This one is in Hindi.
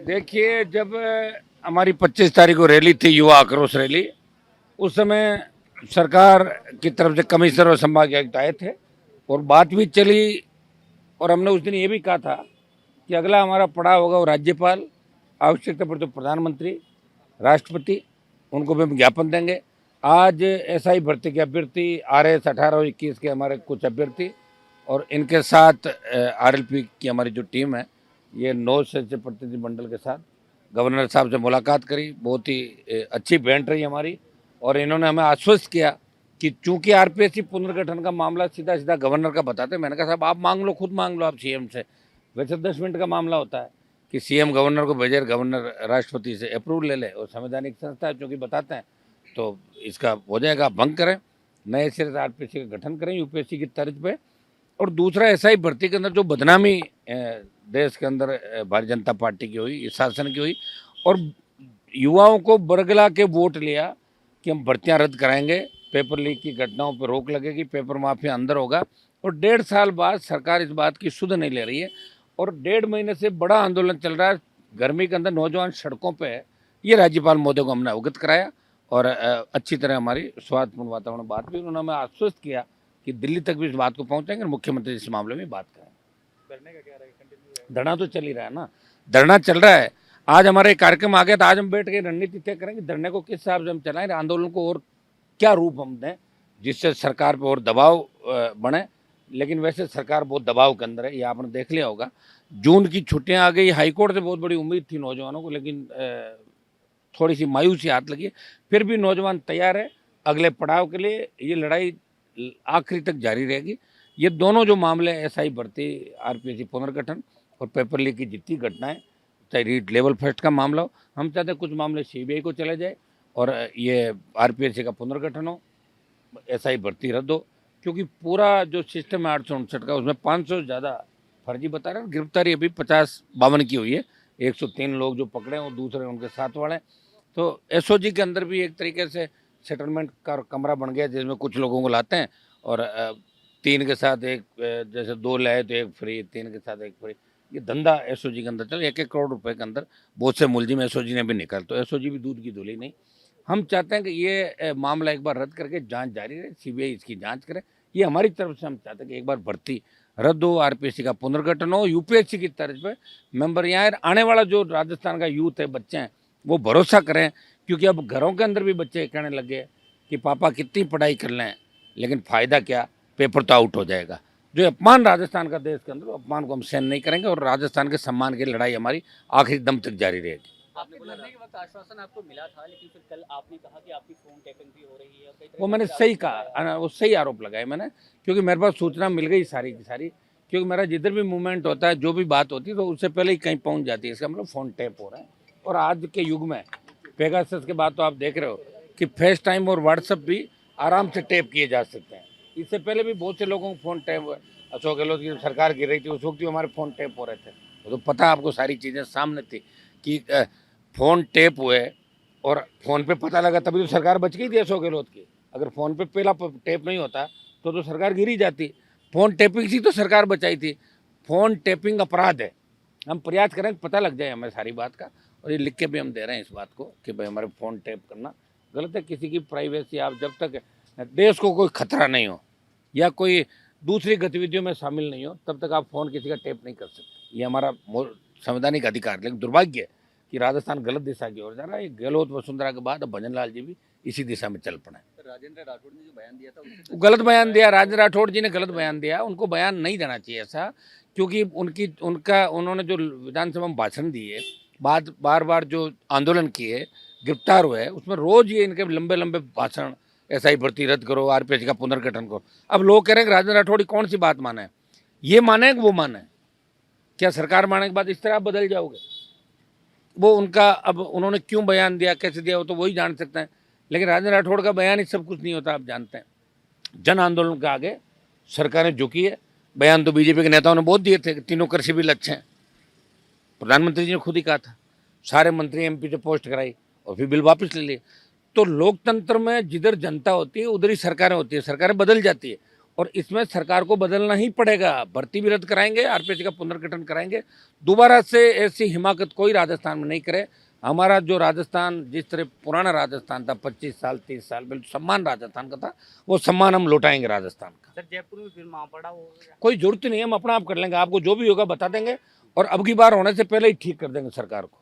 देखिए, जब हमारी 25 तारीख को रैली थी, युवा आक्रोश रैली, उस समय सरकार की तरफ से कमिश्नर और संभाग आयुक्त आए थे और बात भी चली। और हमने उस दिन ये भी कहा था कि अगला हमारा पड़ाव होगा वो राज्यपाल, आवश्यकता पड़े तो प्रधानमंत्री, राष्ट्रपति, उनको भी हम ज्ञापन देंगे। आज एसआई भर्ती के अभ्यर्थी, RS 18 और 21 के हमारे कुछ अभ्यर्थी और इनके साथ RLP की हमारी जो टीम है, ये 9 सदस्य प्रतिनिधि मंडल के साथ गवर्नर साहब से मुलाकात करी। बहुत ही अच्छी भेंट रही हमारी और इन्होंने हमें आश्वस्त किया कि चूंकि RPSC पुनर्गठन का मामला सीधा सीधा गवर्नर का बताते। मैंने कहा साहब आप मांग लो, खुद मांग लो आप CM से। वैसे 10 मिनट का मामला होता है कि CM गवर्नर को भेजे, गवर्नर राष्ट्रपति से अप्रूवल ले ले और संवैधानिक संस्था है चूँकि बताते हैं तो इसका हो जाएगा। आप भंग करें, नए सिरे से RPSC का गठन करें UPSC की तर्ज पे। और दूसरा SI भर्ती के अंदर जो बदनामी देश के अंदर भारतीय जनता पार्टी की हुई, इस शासन की हुई और युवाओं को बरगला के वोट लिया कि हम भर्तियां रद्द कराएंगे, पेपर लीक की घटनाओं पर रोक लगेगी, पेपर माफिया अंदर होगा। और 1.5 साल बाद सरकार इस बात की सुध नहीं ले रही है और 1.5 महीने से बड़ा आंदोलन चल रहा है गर्मी के अंदर, नौजवान सड़कों पे है। ये राज्यपाल महोदय को हमने अवगत कराया और अच्छी तरह हमारी सौहार्दपूर्ण वातावरण बात भी। उन्होंने हमें आश्वस्त किया कि दिल्ली तक भी इस बात को पहुंचाएंगे और मुख्यमंत्री इस मामले में बात करें। धरने का क्या रहेगा? कंटिन्यू धरना तो चल ही रहा है ना, धरना चल रहा है। आज हमारा एक कार्यक्रम आ गया था, आज हम बैठ के रणनीति तय करेंगे धरने को किस हिसाब से हम चलाएं, आंदोलन को और क्या रूप हम दें जिससे सरकार पर और दबाव बने। लेकिन वैसे सरकार बहुत दबाव के अंदर है, ये आपने देख लिया होगा। जून की छुट्टियां आ गई, हाईकोर्ट से बहुत बड़ी उम्मीद थी नौजवानों को, लेकिन थोड़ी सी मायूसी हाथ लगी। फिर भी नौजवान तैयार है अगले पड़ाव के लिए। ये लड़ाई आखिरी तक जारी रहेगी। ये दोनों जो मामले SI भर्ती, RPSC पुनर्गठन और पेपर लीक की जितनी घटनाएं, चाहे रीट लेवल फर्स्ट का मामला हो, हम चाहते हैं कुछ मामले CBI को चले जाए और ये RPSC का पुनर्गठन हो, SI भर्ती रद्द हो। क्योंकि पूरा जो सिस्टम है 859 का, उसमें 500 से ज़्यादा फर्जी बता रहे हैं। गिरफ्तारी अभी 50-52 की हुई है, 103 लोग जो पकड़े हैं और दूसरे उनके साथ वाले। तो SOG के अंदर भी एक तरीके से सेटलमेंट का कमरा बन गया जिसमें कुछ लोगों को लाते हैं और 3 के साथ एक, जैसे 2 लाए तो 1 फ्री, 3 के साथ 1 फ्री। ये धंधा SOG के अंदर चल, 1-1 करोड़ रुपए के अंदर बहुत से मुलजिम SOG ने भी निकाल। तो SOG भी दूध की धुली नहीं। हम चाहते हैं कि ये मामला एक बार रद्द करके जांच जारी रहे, CBI इसकी जांच करे। ये हमारी तरफ से हम चाहते हैं कि एक बार भर्ती रद्द हो, RPSC का पुनर्गठन हो, UPSC की तर्ज पे मेंबर यहाँ आने वाला जो राजस्थान का यूथ है, बच्चे हैं, वो भरोसा करें। क्योंकि अब घरों के अंदर भी बच्चे कहने लगे कि पापा कितनी पढ़ाई कर लें लेकिन फ़ायदा क्या, पेपर तो आउट हो जाएगा। जो अपमान राजस्थान का देश के अंदर, अपमान को हम सहन नहीं करेंगे और राजस्थान के सम्मान की लड़ाई हमारी आखिरी दम तक जारी रहेगी। आपने धरने के वक्त आश्वासन आपको मिला था, लेकिन फिर कल आपने कहा कि आपकी फोन टैपिंग भी हो रही है और कई तरह वो के मैंने आरोप सही लगाए। कहा, वो सही आरोप लगाए मैंने, क्योंकि मेरे पास सूचना मिल गई सारी की सारी। क्योंकि मेरा जिधर भी मूवमेंट होता है, जो भी बात होती है, तो उससे पहले ही कहीं पहुंच जाती है। इसका मतलब फ़ोन टैप हो रहा है। और आज के युग में पेगासस के बाद तो आप देख रहे हो कि फेस टाइम और व्हाट्सएप भी आराम से टैप किए जा सकते हैं। इससे पहले भी बहुत से लोगों को फ़ोन टैप हुआ। अशोक गहलोत की सरकार गिर रही थी, उस वक्त भी हमारे फ़ोन टैप हो रहे थे। वो तो पता आपको सारी चीज़ें सामने थी कि फ़ोन टैप हुए और फ़ोन पे पता लगा, तभी तो सरकार बच गई थी अशोक गहलोत की। अगर फ़ोन पे पहला टैप नहीं होता तो सरकार गिर ही जाती। फ़ोन टैपिंग से तो सरकार बचाई थी। फ़ोन टैपिंग अपराध है। हम प्रयास करें पता लग जाए हमें सारी बात का, और ये लिख के भी हम दे रहे हैं इस बात को कि भाई हमारे फ़ोन टैप करना गलत है। किसी की प्राइवेसी, आप जब तक देश को कोई खतरा नहीं हो या कोई दूसरी गतिविधियों में शामिल नहीं हो, तब तक आप फ़ोन किसी का टैप नहीं कर सकते। ये हमारा संवैधानिक अधिकार है। लेकिन दुर्भाग्य है कि राजस्थान गलत दिशा की ओर जा रहा है। गहलोत वसुंधरा के बाद अब भजन लाल जी भी इसी दिशा में चल पड़े। राजेंद्र राठौड़ ने जो बयान दिया था उससे गलत बयान दिया, राजेंद्र राठौड़ जी ने गलत बयान दिया। उनको बयान नहीं देना चाहिए ऐसा, क्योंकि उन्होंने जो विधानसभा में भाषण दिए, बार बार जो आंदोलन किए, गिरफ्तार हुए, उसमें रोज ये इनके लंबे लंबे भाषण, SI भर्ती रद्द करो, RPSC का पुनर्गठन करो। अब लोग कह रहे हैं कि राजेंद्र राठौड़ कौन सी बात माने, ये माने कि वो माने? क्या सरकार माने के बाद इस तरह आप बदल जाओगे? वो उनका, अब उन्होंने क्यों बयान दिया, कैसे दिया, वो तो वही जान सकते हैं। लेकिन राजेंद्र राठौड़ का बयान ही सब कुछ नहीं होता, आप जानते हैं। जन आंदोलन के आगे सरकारें झुकी है। बयान तो BJP के नेताओं ने बहुत दिए थे कि तीनों कृषि बिल अच्छे हैं। प्रधानमंत्री जी ने खुद ही कहा था, सारे मंत्री MP से पोस्ट कराई और फिर बिल वापस ले लिए। तो लोकतंत्र में जिधर जनता होती है उधर ही सरकारें होती है, सरकारें बदल जाती है। और इसमें सरकार को बदलना ही पड़ेगा। भर्ती भी रद्द कराएंगे, आरपीएच का पुनर्गठन कराएंगे। दोबारा से ऐसी हिमाकत कोई राजस्थान में नहीं करे। हमारा जो राजस्थान जिस तरह पुराना राजस्थान था 25 साल 30 साल बिल्कुल सम्मान राजस्थान का था, वो सम्मान हम लौटाएंगे राजस्थान का। सर जयपुर में फिर महापड़ा हो कोई जरूरत नहीं है, हम अपना आप कर लेंगे। आपको जो भी होगा बता देंगे और अब की बार होने से पहले ही ठीक कर देंगे सरकार को।